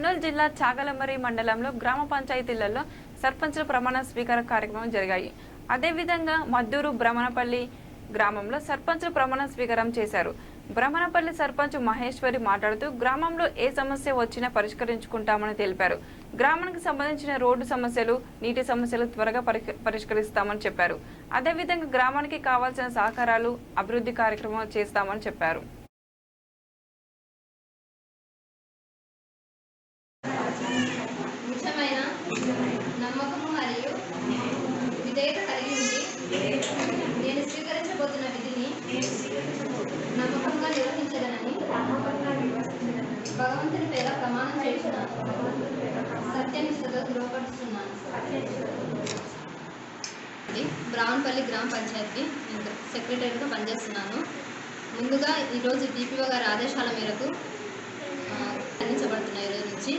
కర్నూలు జిల్లా చాగలమరి మండలంలో గ్రామ పంచాయతీలలో సర్పంచుల ప్రమాణ స్వీకార కార్యక్రమం జరిగాయి. అదేవిధంగా మద్దూరు బ్రహ్మణపల్లి గ్రామంలో సర్పంచుల ప్రమాణ స్వీకారం చేశారు. బ్రహ్మణపల్లి సర్పంచ్ మహేశ్వరి మాట్లాడుతూ గ్రామంలో ఏ సమస్య వచ్చినా పరిష్కరించుకుంటామని తెలిపారు. గ్రామానికి సంబంధించిన రోడ్డు సమస్యలు, నీటి సమస్యలు త్వరగా పరిష్కరిస్తామని చెప్పారు. అదేవిధంగా గ్రామానికి కావాల్సిన సహకారాలు, అభివృద్ధి కార్యక్రమాలు చేస్తామని చెప్పారు. నమ్మకము మరియు విధేయత కలిగి ఉండి నేను స్వీకరించబోతున్న విధిని నమ్మకంగా నిర్వహించదనని భగవంతుని పేర ప్రమాణం చేస్తున్నాను. సత్యనిష్టతో ధృవపరుస్తున్నాను. బ్రాహ్మణపల్లి గ్రామ పంచాయతీ సెక్రటరీగా పనిచేస్తున్నాను. ముందుగా ఈరోజు డిపిఓ గారి ఆదేశాల మేరకు అందించబడుతున్నాయి. ఈరోజు నుంచి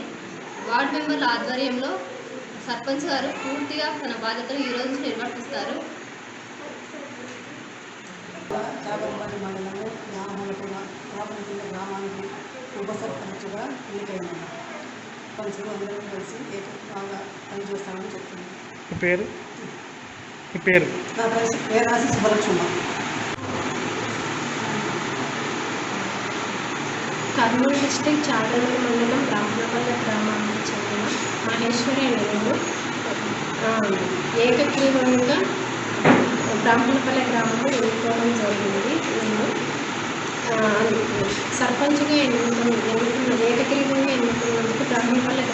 వార్డు మెంబర్ల ఆధ్వర్యంలో సర్పంచ్ గారు పూర్తిగా తన బాధ్యతలు ఈ రోజు నిర్వర్తిస్తారు. చాగలమరి మండలము గ్రామానికి ఉప సర్పంచ్గా ఎన్నికైనాను. సర్పంచులు అందరూ కలిసి బాగా పనిచేస్తామని చెప్తున్నాను. నా పేరు రాసి సుబ్బలక్ష్మ. కర్నూలు డిస్ట్రిక్ట్ చాగలమరి మండలం బ్రాహ్మణపల్లి గ్రామానికి చెందిన మహేశ్వరి నేను ఏకగ్రీవంగా బ్రాహ్మణపల్లి గ్రామంలో ఎన్నుకోవడం జరిగింది. నేను సర్పంచ్గా ఏకగ్రీవంగా ఎన్నుకున్నందుకు బ్రాహ్మణపల్లి